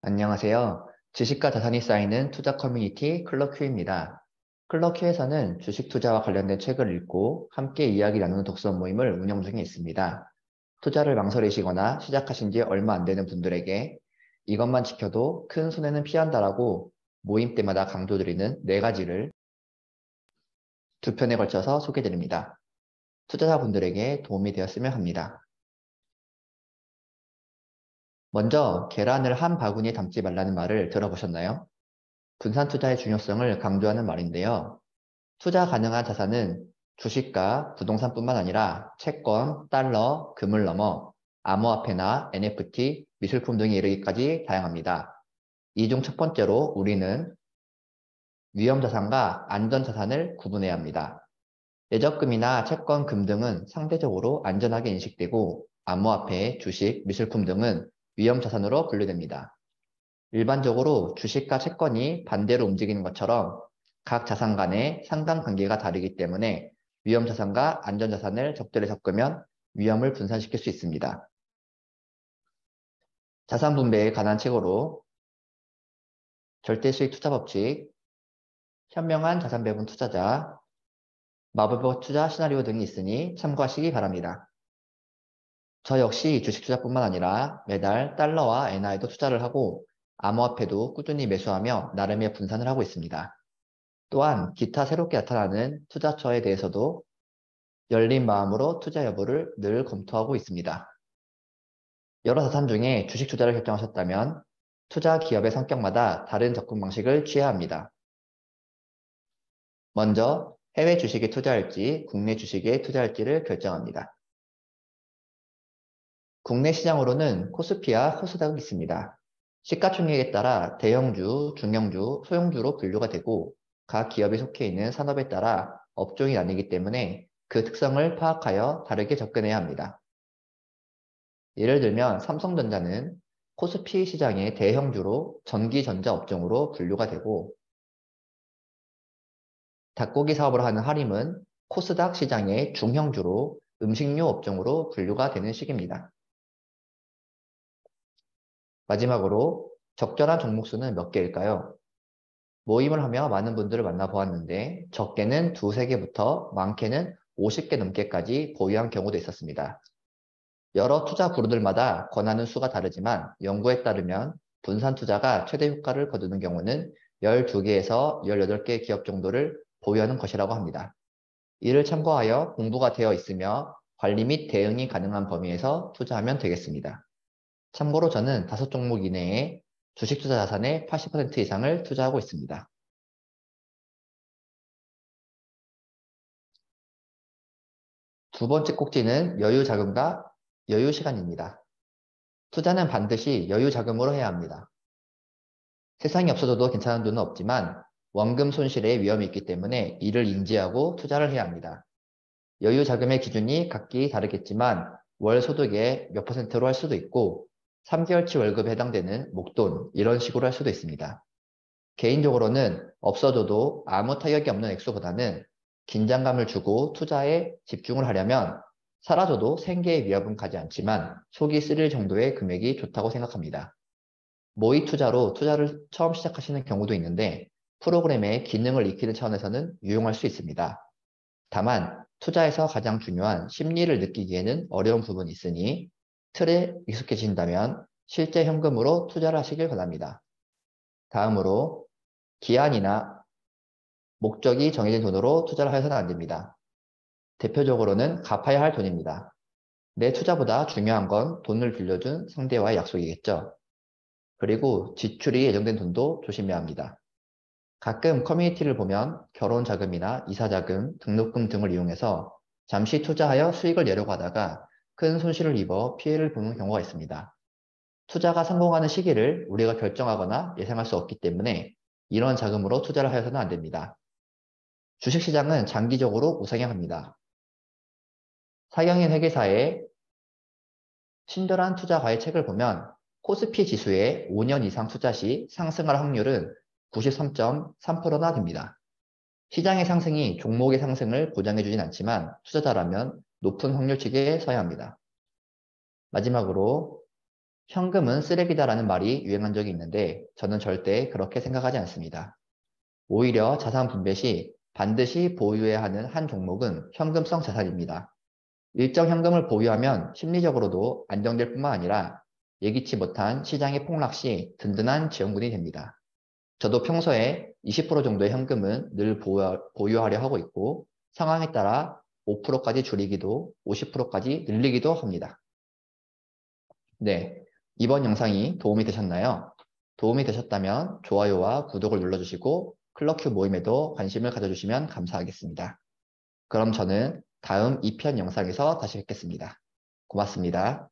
안녕하세요. 주식과 자산이 쌓이는 투자 커뮤니티 클럽큐입니다. 클럽큐에서는 주식 투자와 관련된 책을 읽고 함께 이야기 나누는 독서 모임을 운영 중에 있습니다. 투자를 망설이시거나 시작하신 지 얼마 안 되는 분들에게 이것만 지켜도 큰 손해는 피한다라고 모임 때마다 강조드리는 4가지를 2편에 걸쳐서 소개드립니다. 투자자분들에게 도움이 되었으면 합니다. 먼저 계란을 한 바구니에 담지 말라는 말을 들어보셨나요? 분산 투자의 중요성을 강조하는 말인데요. 투자 가능한 자산은 주식과 부동산뿐만 아니라 채권, 달러, 금을 넘어 암호화폐나 NFT, 미술품 등에 이르기까지 다양합니다. 이 중 첫 번째로 우리는 위험자산과 안전자산을 구분해야 합니다. 예적금이나 채권, 금 등은 상대적으로 안전하게 인식되고 암호화폐, 주식, 미술품 등은 위험자산으로 분류됩니다. 일반적으로 주식과 채권이 반대로 움직이는 것처럼 각 자산 간의 상관관계가 다르기 때문에 위험자산과 안전자산을 적절히 섞으면 위험을 분산시킬 수 있습니다. 자산 분배에 관한 책으로 절대수익 투자법칙, 현명한 자산 배분 투자자, 마법의 투자 시나리오 등이 있으니 참고하시기 바랍니다. 저 역시 주식 투자뿐만 아니라 매달 달러와 엔화에도 투자를 하고 암호화폐도 꾸준히 매수하며 나름의 분산을 하고 있습니다. 또한 기타 새롭게 나타나는 투자처에 대해서도 열린 마음으로 투자 여부를 늘 검토하고 있습니다. 여러 자산 중에 주식 투자를 결정하셨다면 투자 기업의 성격마다 다른 접근 방식을 취해야 합니다. 먼저 해외 주식에 투자할지 국내 주식에 투자할지를 결정합니다. 국내 시장으로는 코스피와 코스닥이 있습니다. 시가총액에 따라 대형주, 중형주, 소형주로 분류가 되고 각 기업이 속해 있는 산업에 따라 업종이 나뉘기 때문에 그 특성을 파악하여 다르게 접근해야 합니다. 예를 들면 삼성전자는 코스피 시장의 대형주로 전기전자 업종으로 분류가 되고 닭고기 사업을 하는 하림은 코스닥 시장의 중형주로 음식료 업종으로 분류가 되는 식입니다. 마지막으로 적절한 종목수는 몇 개일까요? 모임을 하며 많은 분들을 만나보았는데 적게는 2~3개부터 많게는 50개 넘게까지 보유한 경우도 있었습니다. 여러 투자 그룹들마다 권하는 수가 다르지만 연구에 따르면 분산 투자가 최대 효과를 거두는 경우는 12개에서 18개 기업 정도를 보유하는 것이라고 합니다. 이를 참고하여 공부가 되어 있으며 관리 및 대응이 가능한 범위에서 투자하면 되겠습니다. 참고로 저는 5종목 이내에 주식 투자 자산의 80% 이상을 투자하고 있습니다. 두 번째 꼭지는 여유 자금과 여유 시간입니다. 투자는 반드시 여유 자금으로 해야 합니다. 세상이 없어져도 괜찮은 돈은 없지만 원금 손실의 위험이 있기 때문에 이를 인지하고 투자를 해야 합니다. 여유 자금의 기준이 각기 다르겠지만 월 소득의 몇 %로 할 수도 있고 3개월치 월급에 해당되는 목돈 이런 식으로 할 수도 있습니다. 개인적으로는 없어져도 아무 타격이 없는 액수보다는 긴장감을 주고 투자에 집중을 하려면 사라져도 생계의 위협은 가지 않지만 속이 쓰릴 정도의 금액이 좋다고 생각합니다. 모의 투자로 투자를 처음 시작하시는 경우도 있는데 프로그램의 기능을 익히는 차원에서는 유용할 수 있습니다. 다만 투자에서 가장 중요한 심리를 느끼기에는 어려운 부분이 있으니 틀에 익숙해진다면 실제 현금으로 투자를 하시길 바랍니다. 다음으로 기한이나 목적이 정해진 돈으로 투자를 해서는 안 됩니다. 대표적으로는 갚아야 할 돈입니다. 내 투자보다 중요한 건 돈을 빌려준 상대와의 약속이겠죠. 그리고 지출이 예정된 돈도 조심해야 합니다. 가끔 커뮤니티를 보면 결혼 자금이나 이사 자금, 등록금 등을 이용해서 잠시 투자하여 수익을 내려고 하다가 큰 손실을 입어 피해를 보는 경우가 있습니다. 투자가 성공하는 시기를 우리가 결정하거나 예상할 수 없기 때문에 이런 자금으로 투자를 하여서는 안 됩니다. 주식시장은 장기적으로 우상향합니다. 사경인 회계사의 친절한 투자 과외 책을 보면 코스피 지수에 5년 이상 투자 시 상승할 확률은 93.3%나 됩니다. 시장의 상승이 종목의 상승을 보장해주진 않지만 투자자라면 높은 확률치기에 서야 합니다. 마지막으로 현금은 쓰레기다라는 말이 유행한 적이 있는데 저는 절대 그렇게 생각하지 않습니다. 오히려 자산 분배 시 반드시 보유해야 하는 한 종목은 현금성 자산입니다. 일정 현금을 보유하면 심리적으로도 안정될 뿐만 아니라 예기치 못한 시장의 폭락 시 든든한 지원군이 됩니다. 저도 평소에 20% 정도의 현금은 늘 보유하려 하고 있고 상황에 따라 5%까지 줄이기도 50%까지 늘리기도 합니다. 네, 이번 영상이 도움이 되셨나요? 도움이 되셨다면 좋아요와 구독을 눌러주시고 클럭큐 모임에도 관심을 가져주시면 감사하겠습니다. 그럼 저는 다음 2편 영상에서 다시 뵙겠습니다. 고맙습니다.